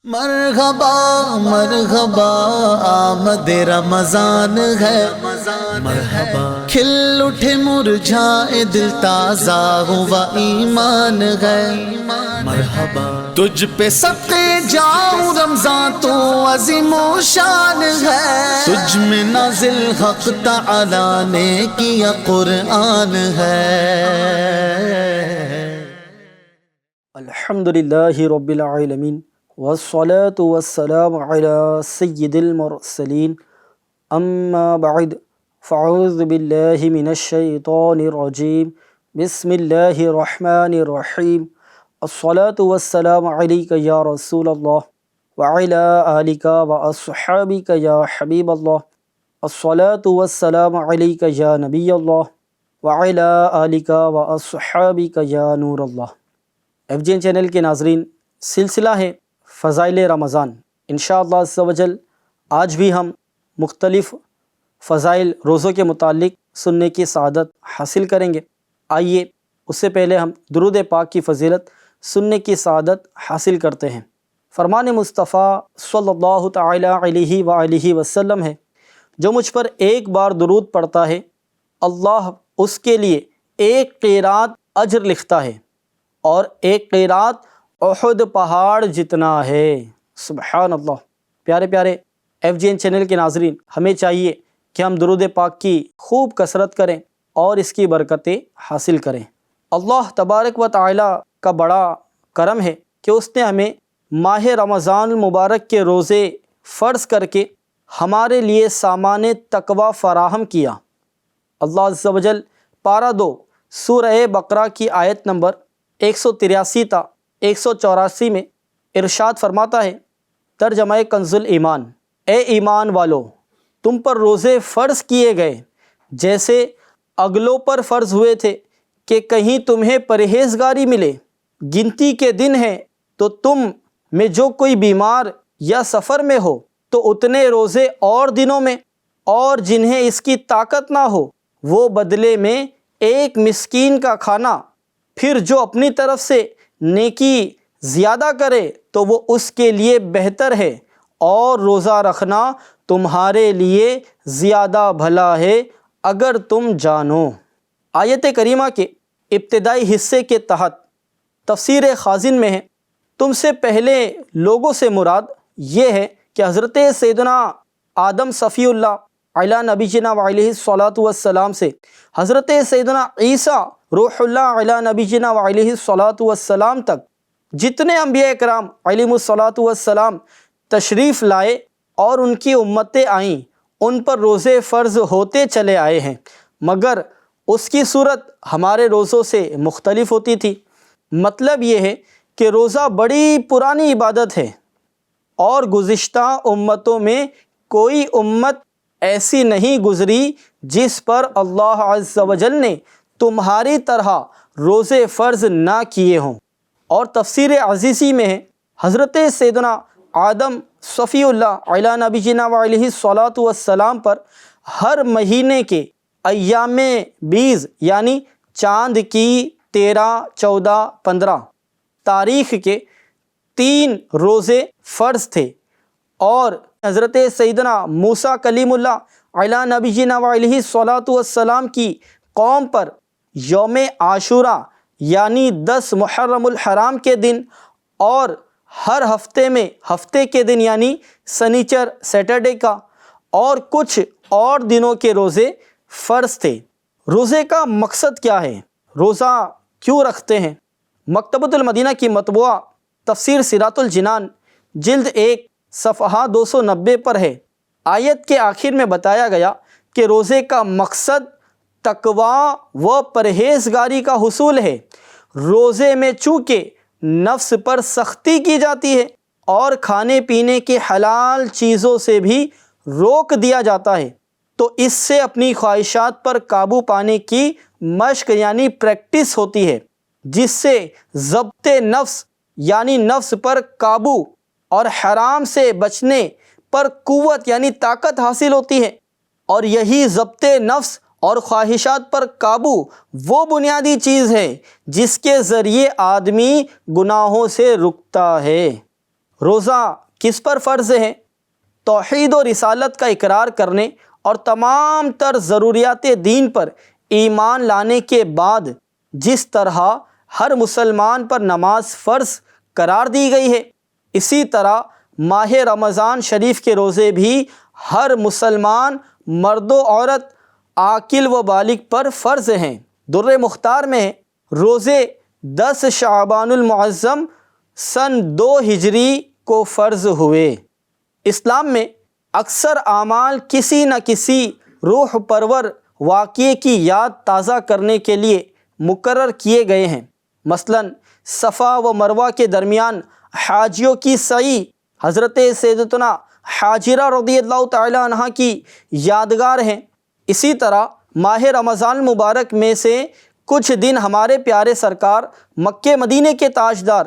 مرحبا مرحبا آمد رمضان ہے، مرحبا کھل اٹھے مرجھائے دل تازہ ہوا ایمان ہے، مرحبا تجھ پہ صدقے جاؤں رمضان تو عظیم و شان ہے، تجھ میں نازل حق تعالی نے کیا قرآن ہے۔ الحمدللہ رب العالمین والصلاة والسلام علی سید المرسلین، اما بعد فاعوذ باللہ من الشیطان الرجیم، بسم اللہ الرحمن الرحیم، الصلاة والسلام علیک یا رسول اللہ وعلی آلک واصحابک یا حبیب اللہ، الصلاة والسلام علیک یا نبی اللہ وعلی آلک واصحابک یا نور اللہ۔ ایف جی این چینل کے ناظرین، سلسلہ ہے فضائل رمضان۔ انشاءاللہ عز و جل آج بھی ہم مختلف فضائل روزوں کے متعلق سننے کی سعادت حاصل کریں گے۔ آئیے اس سے پہلے ہم درود پاک کی فضیلت سننے کی سعادت حاصل کرتے ہیں۔ فرمان مصطفیٰ صلی اللہ تعالی علیہ وآلہ وسلم ہے، جو مجھ پر ایک بار درود پڑھتا ہے اللہ اس کے لیے ایک قیرات اجر لکھتا ہے، اور ایک قیرات احد پہاڑ جتنا ہے۔ سبحان اللہ۔ پیارے پیارے ایف جی این چینل کے ناظرین، ہمیں چاہیے کہ ہم درود پاک کی خوب کثرت کریں اور اس کی برکتیں حاصل کریں۔ اللہ تبارک و تعالی کا بڑا کرم ہے کہ اس نے ہمیں ماہ رمضان المبارک کے روزے فرض کر کے ہمارے لیے سامان تقوی فراہم کیا۔ اللہ عز و جل پارہ 2 سورہ بقرہ کی آیت نمبر 183 تا 184 میں ارشاد فرماتا ہے، ترجمہ کنز الایمان، اے ایمان والو، تم پر روزے فرض کیے گئے جیسے اگلوں پر فرض ہوئے تھے کہ کہیں تمہیں پرہیزگاری ملے۔ گنتی کے دن ہیں تو تم میں جو کوئی بیمار یا سفر میں ہو تو اتنے روزے اور دنوں میں، اور جنہیں اس کی طاقت نہ ہو وہ بدلے میں ایک مسکین کا کھانا، پھر جو اپنی طرف سے نیکی زیادہ کرے تو وہ اس کے لیے بہتر ہے، اور روزہ رکھنا تمہارے لیے زیادہ بھلا ہے اگر تم جانو۔ آیت کریمہ کے ابتدائی حصے کے تحت تفسیر خازن میں ہے، تم سے پہلے لوگوں سے مراد یہ ہے کہ حضرت سیدنا آدم صفی اللہ علی نبینا وعلیہ الصلاۃ والسلام سے حضرت سیدنا عیسیٰ روح اللہ علی نبینا وعلیہ الصلاۃ والسلام تک جتنے انبیاء کرام علیہم الصلاۃ والسلام تشریف لائے اور ان کی امتیں آئیں، ان پر روزے فرض ہوتے چلے آئے ہیں، مگر اس کی صورت ہمارے روزوں سے مختلف ہوتی تھی۔ مطلب یہ ہے کہ روزہ بڑی پرانی عبادت ہے، اور گزشتہ امتوں میں کوئی امت ایسی نہیں گزری جس پر اللہ عز و جل نے تمہاری طرح روزے فرض نہ کیے ہوں۔ اور تفسیر عزیزی میں ہے، حضرت سیدنا آدم صفی اللہ علی نبینا وعلیہ الصلاۃ والسلام پر ہر مہینے کے ایام بیز یعنی چاند کی 13، 14، 15 تاریخ کے 3 روزے فرض تھے، اور حضرت سیدنا موسیٰ کلیم اللہ علی نبینا وعلیہ الصلاۃ والسلام کی قوم پر یوم عاشوراء یعنی 10 محرم الحرام کے دن، اور ہر ہفتے میں ہفتے کے دن یعنی سنیچر سیٹرڈے کا، اور کچھ اور دنوں کے روزے فرض تھے۔ روزے کا مقصد کیا ہے؟ روزہ کیوں رکھتے ہیں؟ مکتبۃ المدینہ کی مطبوعہ تفسیر صراط الجنان جلد 1 صفحہ 290 پر ہے۔ آیت کے آخر میں بتایا گیا کہ روزے کا مقصد تقوی و پرہیزگاری کا حصول ہے۔ روزے میں چونکہ نفس پر سختی کی جاتی ہے اور کھانے پینے کے حلال چیزوں سے بھی روک دیا جاتا ہے، تو اس سے اپنی خواہشات پر قابو پانے کی مشق یعنی پریکٹس ہوتی ہے، جس سے ضبط نفس یعنی نفس پر قابو اور حرام سے بچنے پر قوت یعنی طاقت حاصل ہوتی ہے۔ اور یہی ضبط نفس اور خواہشات پر قابو وہ بنیادی چیز ہے جس کے ذریعے آدمی گناہوں سے رکتا ہے۔ روزہ کس پر فرض ہے؟ توحید و رسالت کا اقرار کرنے اور تمام تر ضروریات دین پر ایمان لانے کے بعد جس طرح ہر مسلمان پر نماز فرض قرار دی گئی ہے، اسی طرح ماہ رمضان شریف کے روزے بھی ہر مسلمان مرد و عورت عاقل و بالغ پر فرض ہیں۔ در مختار میں ہے، روزے 10 شعبان المعظم سن 2 ہجری کو فرض ہوئے۔ اسلام میں اکثر اعمال کسی نہ کسی روح پرور واقعے کی یاد تازہ کرنے کے لیے مقرر کیے گئے ہیں۔ مثلاً صفا و مروہ کے درمیان حاجیوں کی سعی حضرت سیدتنا حاجرہ رضی اللہ تعالی عنہ کی یادگار ہیں۔ اسی طرح ماہ رمضان مبارک میں سے کچھ دن ہمارے پیارے سرکار مکہ مدینے کے تاجدار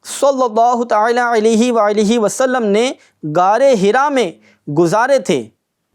صلی اللہ تعالی علیہ وآلہ وسلم نے غار حرا میں گزارے تھے۔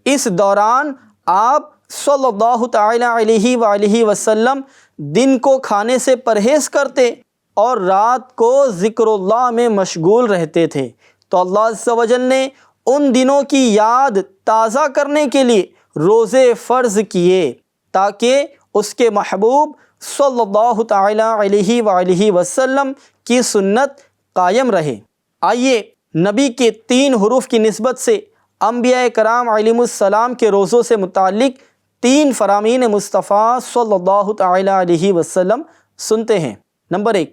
اس دوران آپ صلی اللہ تعالی علیہ وآلہ وسلم دن کو کھانے سے پرہیز کرتے اور رات کو ذکر اللہ میں مشغول رہتے تھے، تو اللہ عز و جل نے ان دنوں کی یاد تازہ کرنے کے لیے روزے فرض کیے تاکہ اس کے محبوب صلی اللہ تعالی علیہ وآلہ وسلم کی سنت قائم رہے۔ آئیے نبی کے 3 حروف کی نسبت سے انبیاء کرام علیہم السلام کے روزوں سے متعلق 3 فرامین مصطفیٰ صلی اللہ تعالی علیہ وسلم سنتے ہیں۔ نمبر 1،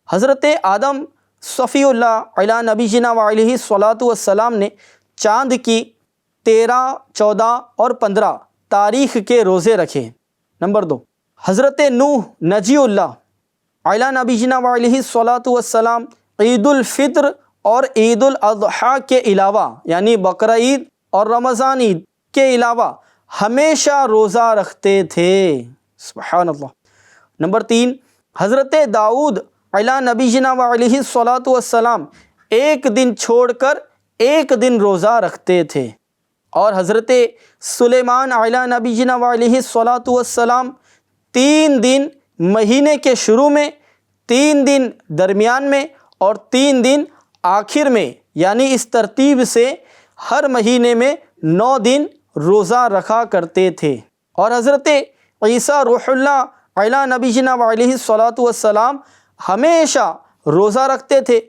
حضرت آدم صفی اللہ علی نبینا وعلیہ الصلاۃ والسلام نے چاند کی 13، 14 اور 15 تاریخ کے روزے رکھے۔ نمبر 2، حضرت نوح نجی اللہ علی نبینا وعلیہ الصلاۃ والسلام عید الفطر اور عید الاضحیٰ کے علاوہ یعنی بقرہ عید اور رمضان عید کے علاوہ ہمیشہ روزہ رکھتے تھے۔ سبحان اللہ۔ نمبر 3، حضرت داؤد علی نبینا وعلیہ الصلاۃ والسلام ایک دن چھوڑ کر ایک دن روزہ رکھتے تھے، اور حضرت سلیمان علی نبینا وعلیہ الصلاۃ والسلام 3 دن مہینے کے شروع میں، 3 دن درمیان میں اور 3 دن آخر میں، یعنی اس ترتیب سے ہر مہینے میں 9 دن روزہ رکھا کرتے تھے۔ اور حضرت عیسیٰ روح اللہ علی نبینا وعلیہ الصلاۃ والسلام ہمیشہ روزہ رکھتے تھے،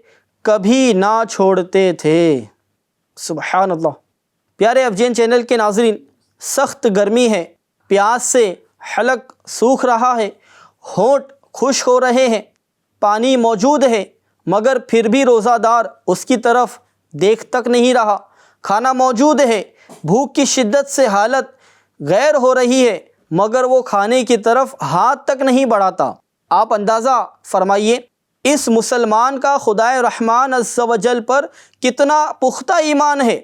کبھی نہ چھوڑتے تھے۔ سبحان اللہ۔ پیارے افجین چینل کے ناظرین، سخت گرمی ہے، پیاس سے حلق سوکھ رہا ہے، ہونٹ خشک ہو رہے ہیں، پانی موجود ہے مگر پھر بھی روزہ دار اس کی طرف دیکھ تک نہیں رہا، کھانا موجود ہے، بھوک کی شدت سے حالت غیر ہو رہی ہے مگر وہ کھانے کی طرف ہاتھ تک نہیں بڑھاتا۔ آپ اندازہ فرمائیے اس مسلمان کا خدائے رحمان عز و جل پر کتنا پختہ ایمان ہے،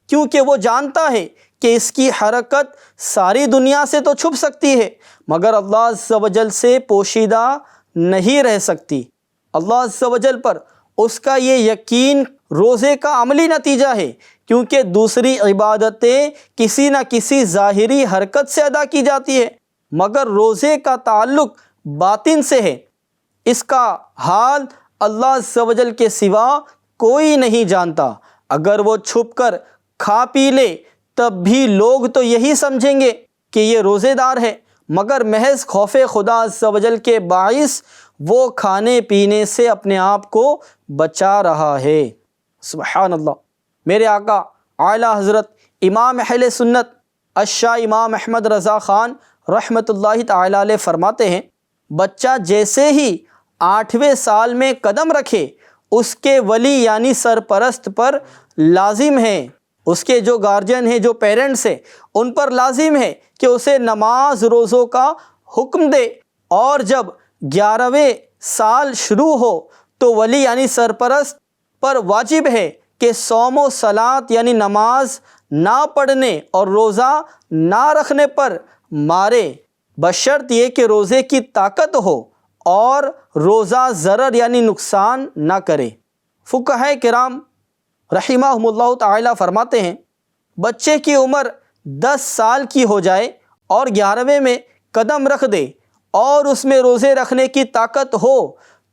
کیونکہ وہ جانتا ہے کہ اس کی حرکت ساری دنیا سے تو چھپ سکتی ہے مگر اللہ عز و جل سے پوشیدہ نہیں رہ سکتی۔ اللہ عز و جل پر اس کا یہ یقین روزے کا عملی نتیجہ ہے، کیونکہ دوسری عبادتیں کسی نہ کسی ظاہری حرکت سے ادا کی جاتی ہے مگر روزے کا تعلق باطن سے ہے۔ اس کا حال اللہ عز و جل کے سوا کوئی نہیں جانتا۔ اگر وہ چھپ کر کھا پی لے تب بھی لوگ تو یہی سمجھیں گے کہ یہ روزے دار ہے، مگر محض خوف خدا عز و جل کے باعث وہ کھانے پینے سے اپنے آپ کو بچا رہا ہے۔ سبحان اللہ۔ میرے آقا اعلیٰ حضرت امام اہل سنت الشاہ امام احمد رضا خان رحمۃ اللہ تعالی علیہ فرماتے ہیں، بچہ جیسے ہی 8ویں سال میں قدم رکھے اس کے ولی یعنی سرپرست پر لازم ہے، اس کے جو گارجین ہیں، جو پیرنٹس ہیں، ان پر لازم ہے کہ اسے نماز روزوں کا حکم دے، اور جب 11ویں سال شروع ہو تو ولی یعنی سرپرست پر واجب ہے کہ صوم و صلاۃ یعنی نماز نہ پڑھنے اور روزہ نہ رکھنے پر مارے، بشرط یہ کہ روزے کی طاقت ہو اور روزہ ضرر یعنی نقصان نہ کرے۔ فقہاء کرام رحمہم اللہ تعالی فرماتے ہیں، بچے کی عمر 10 سال کی ہو جائے اور 11ویں میں قدم رکھ دے اور اس میں روزے رکھنے کی طاقت ہو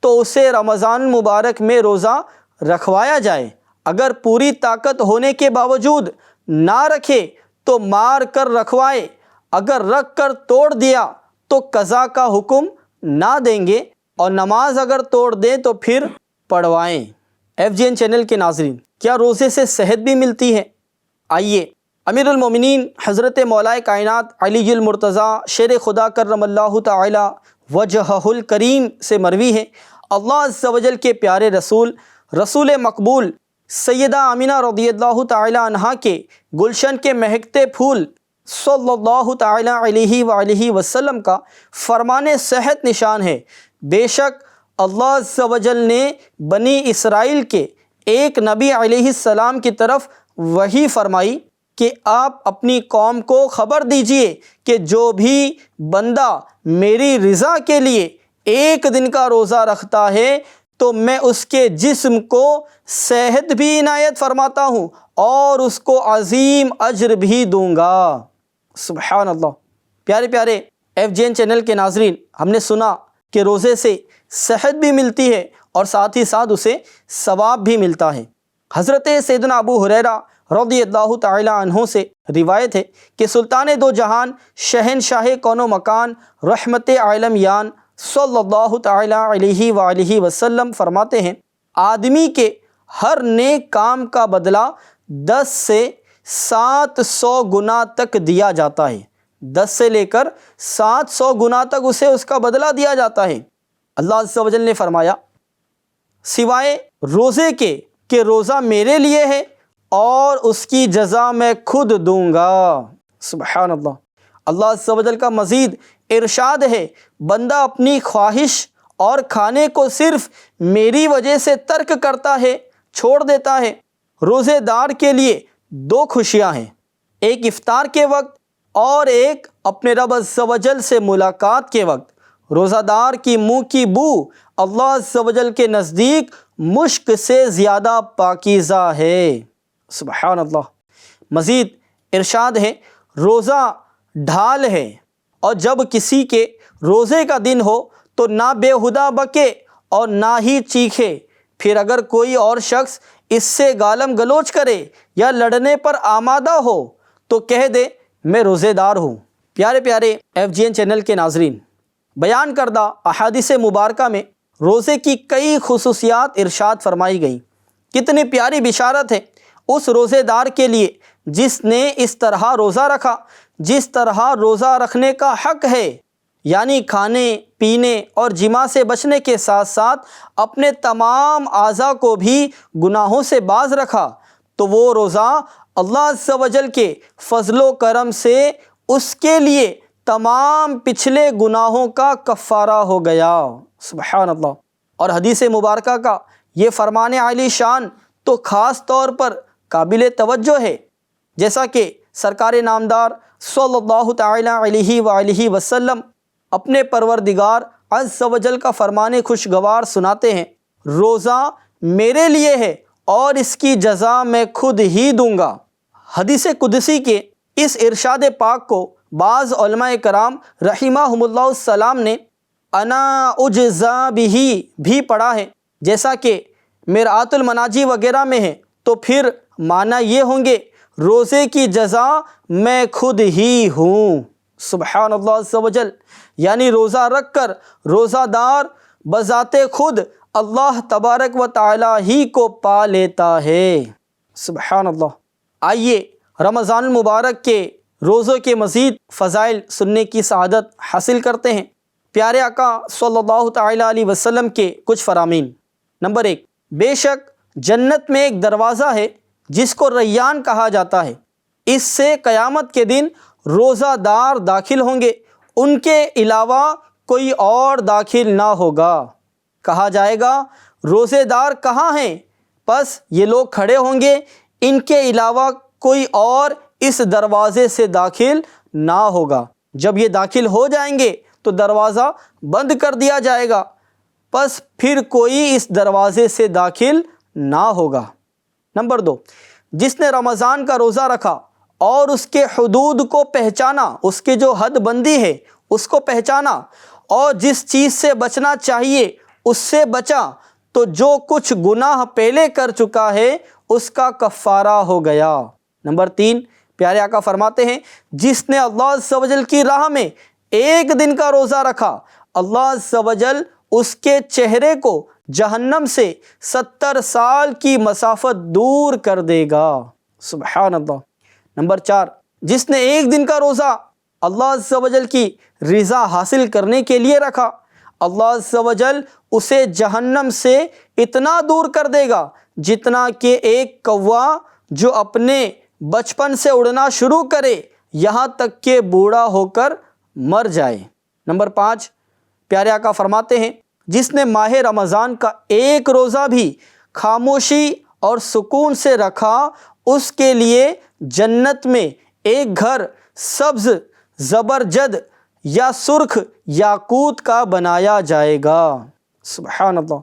تو اسے رمضان مبارک میں روزہ رکھوایا جائے، اگر پوری طاقت ہونے کے باوجود نہ رکھے تو مار کر رکھوائے، اگر رکھ کر توڑ دیا تو قضا کا حکم نہ دیں گے، اور نماز اگر توڑ دیں تو پھر پڑھوائیں۔ FGN چینل کے ناظرین، کیا روزے سے صحت بھی ملتی ہے؟ آئیے امیر المومنین حضرت مولا کائنات علی المرتضیٰ شیر خدا کرم اللہ تعالی وجہہ الکریم سے مروی ہے، اللہ عز و جل کے پیارے رسول مقبول سیدہ آمینہ رضی اللہ تعالی عنہا کے گلشن کے مہکتے پھول صلی اللہ تعالی علیہ وآلہ وسلم کا فرمان صحت نشان ہے، بے شک اللہ عز و جل نے بنی اسرائیل کے ایک نبی علیہ السلام کی طرف وحی فرمائی کہ آپ اپنی قوم کو خبر دیجئے کہ جو بھی بندہ میری رضا کے لیے ایک دن کا روزہ رکھتا ہے تو میں اس کے جسم کو صحت بھی عنایت فرماتا ہوں اور اس کو عظیم اجر بھی دوں گا۔ سبحان اللہ۔ پیارے پیارے FGN چینل کے ناظرین، ہم نے سنا کہ روزے سے صحت بھی ملتی ہے اور ساتھ ہی ساتھ اسے ثواب بھی ملتا ہے۔ حضرت سیدنا ابو ہریرہ رضی اللہ تعالی عنہ سے روایت ہے کہ سلطان دو جہان شہنشاہ کون و مکان رحمت عالم یان صلی اللہ تعالی علیہ وآلہ وسلم فرماتے ہیں، آدمی کے ہر نیک کام کا بدلہ 10 سے 700 گنا تک دیا جاتا ہے، 10 سے لے کر 700 گنا تک اسے اس کا بدلہ دیا جاتا ہے۔ اللہ عز و جل نے فرمایا سوائے روزے کے کہ روزہ میرے لیے ہے اور اس کی جزا میں خود دوں گا۔ سبحان اللہ۔ اللہ عز و جل کا مزید ارشاد ہے، بندہ اپنی خواہش اور کھانے کو صرف میری وجہ سے ترک کرتا ہے، چھوڑ دیتا ہے۔ روزے دار کے لیے 2 خوشیاں ہیں، ایک افطار کے وقت اور ایک اپنے رب عز و جل سے ملاقات کے وقت۔ روزہ دار کی منہ کی بو اللہ عز و جل کے نزدیک مشک سے زیادہ پاکیزہ ہے۔ سبحان اللہ۔ مزید ارشاد ہے، روزہ ڈھال ہے، اور جب کسی کے روزے کا دن ہو تو نہ بےہودہ بکے اور نہ ہی چیخے، پھر اگر کوئی اور شخص اس سے گالم گلوچ کرے یا لڑنے پر آمادہ ہو تو کہہ دے میں روزے دار ہوں۔ پیارے پیارے FGN چینل کے ناظرین، بیان کردہ احادیث مبارکہ میں روزے کی کئی خصوصیات ارشاد فرمائی گئیں۔ کتنی پیاری بشارت ہے اس روزے دار کے لیے جس نے اس طرح روزہ رکھا جس طرح روزہ رکھنے کا حق ہے، یعنی کھانے پینے اور جماع سے بچنے کے ساتھ ساتھ اپنے تمام اعضاء کو بھی گناہوں سے باز رکھا، تو وہ روزہ اللہ عز و جل کے فضل و کرم سے اس کے لیے تمام پچھلے گناہوں کا کفارہ ہو گیا۔ سبحان اللہ۔ اور حدیث مبارکہ کا یہ فرمان عالی شان تو خاص طور پر قابل توجہ ہے، جیسا کہ سرکار نامدار صلی اللہ تعالی علیہ وآلہ وسلم اپنے پروردگار عز و جل کا فرمان خوشگوار سناتے ہیں، روزہ میرے لیے ہے اور اس کی جزا میں خود ہی دوں گا۔ حدیث قدسی کے اس ارشاد پاک کو بعض علماء کرام رحمہم اللہ السلام نے انا اجزا بہی بھی پڑھا ہے، جیسا کہ مرآت المناجی وغیرہ میں ہے، تو پھر معنی یہ ہوں گے روزے کی جزا میں خود ہی ہوں۔ سبحان اللہ عز و جل، یعنی روزہ رکھ کر روزہ دار بذات خود اللہ تبارک و تعالی ہی کو پا لیتا ہے۔ سبحان اللہ۔ آئیے رمضان المبارک کے روزوں کے مزید فضائل سننے کی سعادت حاصل کرتے ہیں۔ پیارے آقا صلی اللہ تعالی علیہ وسلم کے کچھ فرامین۔ نمبر 1، بے شک جنت میں ایک دروازہ ہے جس کو ریان کہا جاتا ہے، اس سے قیامت کے دن روزہ دار داخل ہوں گے، ان کے علاوہ کوئی اور داخل نہ ہوگا۔ کہا جائے گا روزے دار کہاں ہیں؟ پس یہ لوگ کھڑے ہوں گے، ان کے علاوہ کوئی اور اس دروازے سے داخل نہ ہوگا۔ جب یہ داخل ہو جائیں گے تو دروازہ بند کر دیا جائے گا، پس پھر کوئی اس دروازے سے داخل نہ ہوگا۔ نمبر 2، جس نے رمضان کا روزہ رکھا اور اس کے حدود کو پہچانا، اس کے جو حد بندی ہے اس کو پہچانا، اور جس چیز سے بچنا چاہیے اس سے بچا، تو جو کچھ گناہ پہلے کر چکا ہے اس کا کفارہ ہو گیا۔ نمبر 3، پیارے آقا فرماتے ہیں جس نے اللہ عز و جل کی راہ میں ایک دن کا روزہ رکھا، اللہ عز و جل اس کے چہرے کو جہنم سے 70 سال کی مسافت دور کر دے گا۔ سبحان اللہ۔ نمبر 4، جس نے ایک دن کا روزہ اللہ عز و جل کی رضا حاصل کرنے کے لیے رکھا، اللہ عز و جل اسے جہنم سے اتنا دور کر دے گا جتنا کہ ایک کوا جو اپنے بچپن سے اڑنا شروع کرے یہاں تک کہ بوڑھا ہو کر مر جائے۔ نمبر 5، پیارے آقا فرماتے ہیں جس نے ماہ رمضان کا ایک روزہ بھی خاموشی اور سکون سے رکھا، اس کے لیے جنت میں ایک گھر سبز زبرجد یا سرخ یاقوت کا بنایا جائے گا۔ سبحان اللہ۔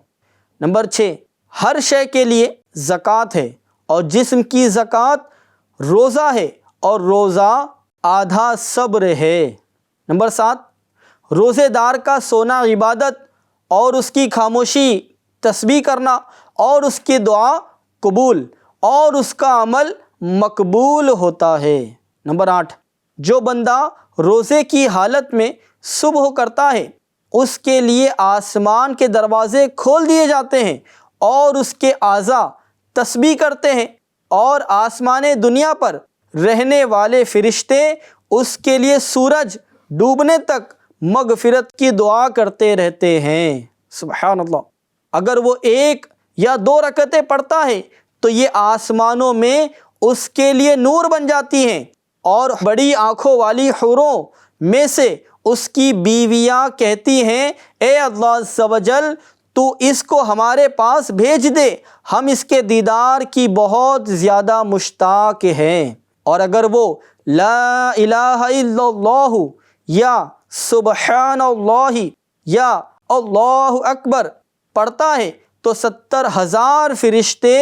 نمبر 6، ہر شے کے لیے زکوٰۃ ہے اور جسم کی زکوٰۃ روزہ ہے اور روزہ آدھا صبر ہے۔ نمبر 7، روزے دار کا سونا عبادت اور اس کی خاموشی تسبیح کرنا اور اس کی دعا قبول اور اس کا عمل مقبول ہوتا ہے۔ نمبر 8، جو بندہ روزے کی حالت میں صبح کرتا ہے اس کے لیے آسمان کے دروازے کھول دیے جاتے ہیں اور اس کے اعضاء تسبیح کرتے ہیں، اور آسمان دنیا پر رہنے والے فرشتے اس کے لیے سورج ڈوبنے تک مغفرت کی دعا کرتے رہتے ہیں۔ سبحان اللہ۔ اگر وہ 1 یا 2 رکعتیں پڑھتا ہے تو یہ آسمانوں میں اس کے لیے نور بن جاتی ہیں، اور بڑی آنکھوں والی حوروں میں سے اس کی بیویاں کہتی ہیں اے اللہ عز و جل تو اس کو ہمارے پاس بھیج دے، ہم اس کے دیدار کی بہت زیادہ مشتاق ہیں۔ اور اگر وہ لا الہ الا اللہ یا سبحان اللہ یا اللہ اکبر پڑھتا ہے تو 70,000 فرشتے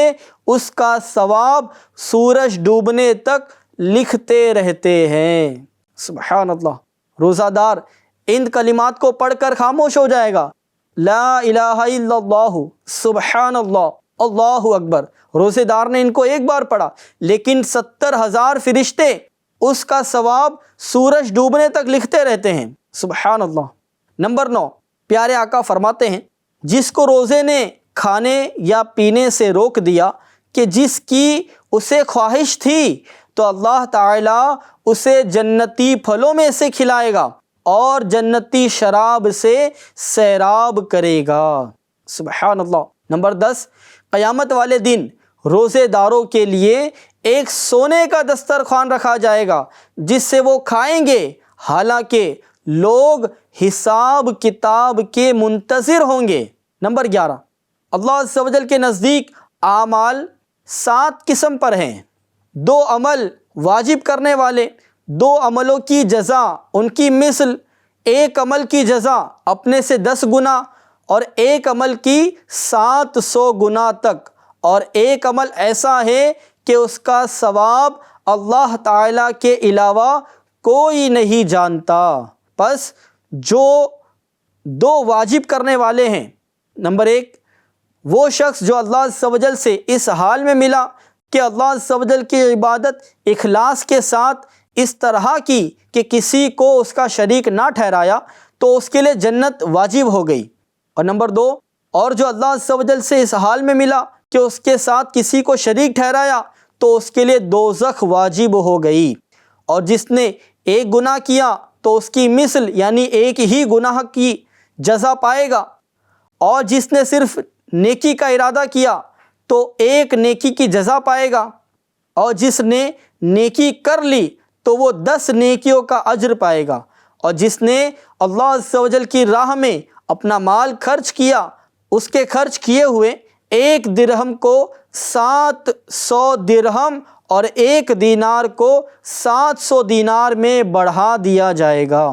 اس کا ثواب سورج ڈوبنے تک لکھتے رہتے ہیں۔ سبحان اللہ۔ روزہ دار ان کلمات کو پڑھ کر خاموش ہو جائے گا، لا الہ الا اللہ، سبحان اللہ، اللہ اکبر۔ روزے دار نے ان کو ایک بار پڑھا لیکن 70,000 فرشتے اس کا ثواب سورج ڈوبنے تک لکھتے رہتے ہیں۔ سبحان اللہ۔ نمبر 9، پیارے آقا فرماتے ہیں جس کو روزے نے کھانے یا پینے سے روک دیا کہ جس کی اسے خواہش تھی تو اللہ تعالیٰ اسے جنتی پھلوں میں سے کھلائے گا اور جنتی شراب سے سیراب کرے گا۔ سبحان اللہ۔ نمبر 10، قیامت والے دن روزے داروں کے لیے ایک سونے کا دسترخوان رکھا جائے گا جس سے وہ کھائیں گے، حالانکہ لوگ حساب کتاب کے منتظر ہوں گے۔ نمبر 11، اللہ عز و جل کے نزدیک اعمال 7 قسم پر ہیں۔ 2 عمل واجب کرنے والے، 2 عملوں کی جزا ان کی مثل، 1 عمل کی جزا اپنے سے 10 گنا اور 1 عمل کی 700 گنا تک، اور 1 عمل ایسا ہے کہ اس کا ثواب اللہ تعالیٰ کے علاوہ کوئی نہیں جانتا۔ پس جو 2 واجب کرنے والے ہیں، نمبر 1، وہ شخص جو اللہ عز و جل سے اس حال میں ملا کہ اللہ عز و جل کی عبادت اخلاص کے ساتھ اس طرح کی کہ کسی کو اس کا شریک نہ ٹھہرایا تو اس کے لیے جنت واجب ہو گئی۔ اور نمبر 2، اور جو اللہ عز و جل سے اس حال میں ملا کہ اس کے ساتھ کسی کو شریک ٹھہرایا تو اس کے لیے دوزخ واجب ہو گئی۔ اور جس نے 1 گناہ کیا تو اس کی مثل یعنی 1 ہی گناہ کی جزا پائے گا، اور جس نے صرف نیکی کا ارادہ کیا تو 1 نیکی کی جزا پائے گا، اور جس نے نیکی کر لی تو وہ 10 نیکیوں کا اجر پائے گا، اور جس نے اللہ عز و جل کی راہ میں اپنا مال خرچ کیا، اس کے خرچ کیے ہوئے 1 درہم کو 700 درہم اور 1 دینار کو 700 دینار میں بڑھا دیا جائے گا۔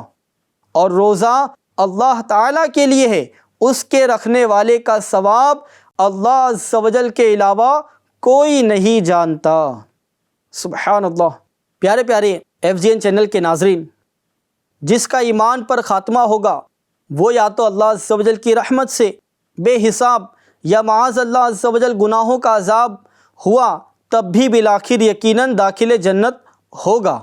اور روزہ اللہ تعالیٰ کے لیے ہے، اس کے رکھنے والے کا ثواب اللہ عز و جل کے علاوہ کوئی نہیں جانتا۔ سبحان اللہ۔ پیارے پیارے FGN چینل کے ناظرین، جس کا ایمان پر خاتمہ ہوگا وہ یا تو اللہ عز و جل کی رحمت سے بے حساب یا معاذ اللہ عز و جل گناہوں کا عذاب ہوا تب بھی بالآخر یقیناً داخل جنت ہوگا،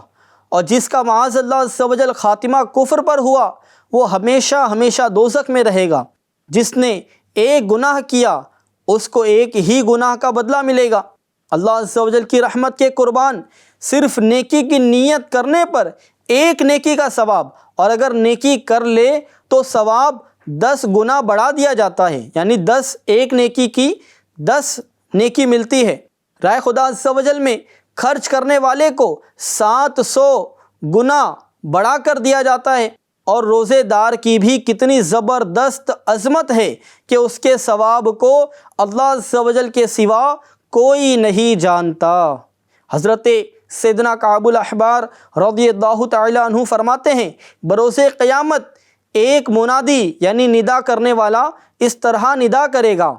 اور جس کا معاذ اللہ عز و جل خاتمہ کفر پر ہوا وہ ہمیشہ ہمیشہ دوزخ میں رہے گا۔ جس نے ایک گناہ کیا اس کو ایک ہی گناہ کا بدلہ ملے گا۔ اللہ عز و جل کی رحمت کے قربان، صرف نیکی کی نیت کرنے پر ایک نیکی کا ثواب، اور اگر نیکی کر لے تو ثواب 10 گنا بڑھا دیا جاتا ہے، یعنی 10 ایک نیکی کی 10 نیکی ملتی ہے۔ راہ خدا عز و جل میں خرچ کرنے والے کو 700 گنا بڑھا کر دیا جاتا ہے، اور روزے دار کی بھی کتنی زبردست عظمت ہے کہ اس کے ثواب کو اللہ عز و جل کے سوا کوئی نہیں جانتا۔ حضرت سیدنا کعب الاحبار رضی اللہ تعالی عنہ فرماتے ہیں، بروز قیامت ایک منادی یعنی ندا کرنے والا اس طرح ندا کرے گا،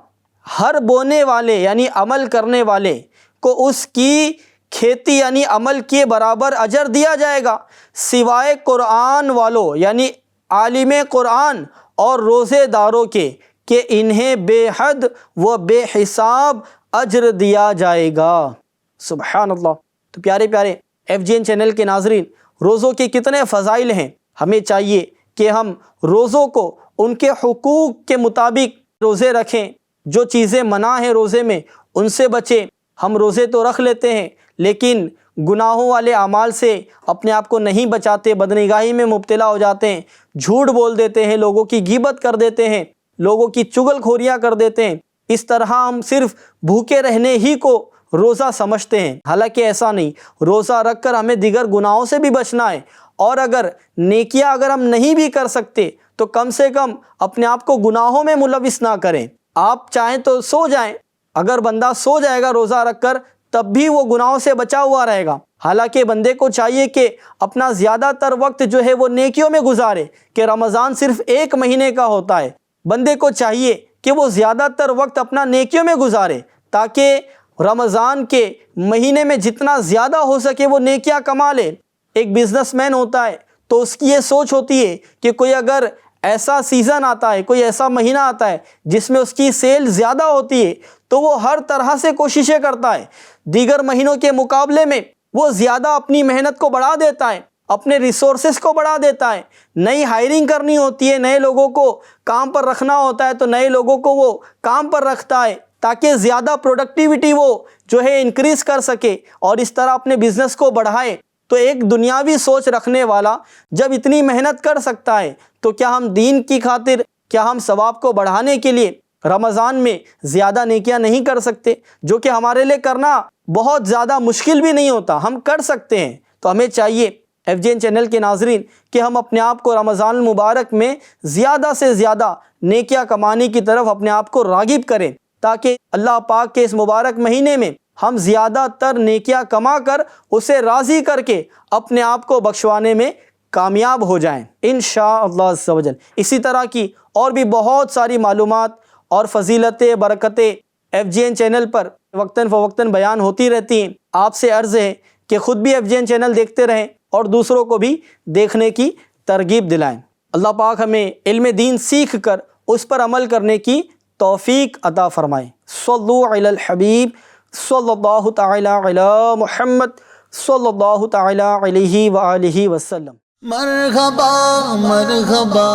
ہر بونے والے یعنی عمل کرنے والے کو اس کی کھیتی یعنی عمل کے برابر اجر دیا جائے گا، سوائے قرآن والوں یعنی عالم قرآن اور روزے داروں کے، کہ انہیں بے حد و بے حساب اجر دیا جائے گا۔ سبحان اللہ۔ تو پیارے پیارے FGN چینل کے ناظرین، روزوں کے کتنے فضائل ہیں۔ ہمیں چاہیے کہ ہم روزوں کو ان کے حقوق کے مطابق روزے رکھیں، جو چیزیں منع ہیں روزے میں ان سے بچیں۔ ہم روزے تو رکھ لیتے ہیں لیکن گناہوں والے اعمال سے اپنے آپ کو نہیں بچاتے، بدنگاہی میں مبتلا ہو جاتے ہیں، جھوٹ بول دیتے ہیں، لوگوں کی غیبت کر دیتے ہیں، لوگوں کی چغل خوریاں کر دیتے ہیں۔ اس طرح ہم صرف بھوکے رہنے ہی کو روزہ سمجھتے ہیں، حالانکہ ایسا نہیں۔ روزہ رکھ کر ہمیں دیگر گناہوں سے بھی بچنا ہے، اور اگر نیکیاں اگر ہم نہیں بھی کر سکتے تو کم سے کم اپنے آپ کو گناہوں میں ملوث نہ کریں۔ آپ چاہیں تو سو جائیں، اگر بندہ سو جائے گا روزہ رکھ کر تب بھی وہ گناہوں سے بچا ہوا رہے گا۔ حالانکہ بندے کو چاہیے کہ اپنا زیادہ تر وقت جو ہے وہ نیکیوں میں گزارے، کہ رمضان صرف 1 مہینے کا ہوتا ہے، بندے کو چاہیے کہ وہ زیادہ تر وقت اپنا نیکیوں میں گزارے، تاکہ رمضان کے مہینے میں جتنا زیادہ ہو سکے وہ نیکیاں کما لے۔ ایک بزنس مین ہوتا ہے تو اس کی یہ سوچ ہوتی ہے کہ کوئی اگر ایسا سیزن آتا ہے، کوئی ایسا مہینہ آتا ہے جس میں اس کی سیل زیادہ ہوتی ہے تو وہ ہر طرح سے کوششیں کرتا ہے، دیگر مہینوں کے مقابلے میں وہ زیادہ اپنی محنت کو بڑھا دیتا ہے، اپنے ریسورسز کو بڑھا دیتا ہے۔ نئی ہائرنگ کرنی ہوتی ہے، نئے لوگوں کو کام پر رکھنا ہوتا ہے تو نئے لوگوں کو وہ کام پر رکھتا ہے تاکہ زیادہ پروڈکٹیوٹی وہ جو ہے انکریز کر سکے اور اس طرح اپنے بزنس کو بڑھائے۔ تو ایک دنیاوی سوچ رکھنے والا جب اتنی محنت کر سکتا ہے تو کیا ہم دین کی خاطر، کیا ہم ثواب کو بڑھانے کے لیے رمضان میں زیادہ نیکیاں نہیں کر سکتے؟ جو کہ ہمارے لیے کرنا بہت زیادہ مشکل بھی نہیں ہوتا، ہم کر سکتے ہیں۔ تو ہمیں چاہیے FGN چینل کے ناظرین کہ ہم اپنے آپ کو رمضان المبارک میں زیادہ سے زیادہ نیکیاں کمانے کی طرف اپنے آپ کو راغب کریں، تاکہ اللہ پاک کے اس مبارک مہینے میں ہم زیادہ تر نیکیاں کما کر اسے راضی کر کے اپنے آپ کو بخشوانے میں کامیاب ہو جائیں انشاءاللہ عز و جل۔ اسی طرح کی اور بھی بہت ساری معلومات اور فضیلتیں، برکتیں FGN چینل پر وقتاً فوقتاً بیان ہوتی رہتی ہیں۔ آپ سے عرض ہے کہ خود بھی FGN چینل دیکھتے رہیں اور دوسروں کو بھی دیکھنے کی ترغیب دلائیں۔ اللہ پاک ہمیں علم دین سیکھ کر اس پر عمل کرنے کی توفیق عطا فرمائے۔ صلو علی الحبیب صلی اللہ تعالی علی محمد صلی اللہ تعالی علیہ وآلہ وسلم۔ مرحبا مرحبا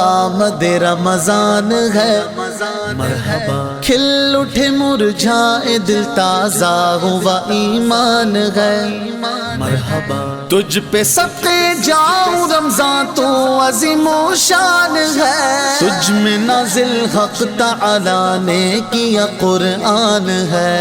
آمد رمضان ہے، مرحبا کھل اٹھے مرجھائے دل تازہ ہوا ایمان ہے، مرحبا تجھ پہ صدقے جاؤں رمضان تو عظیم و شان ہے، تجھ میں نازل حق تعالی نے کیا قرآن ہے۔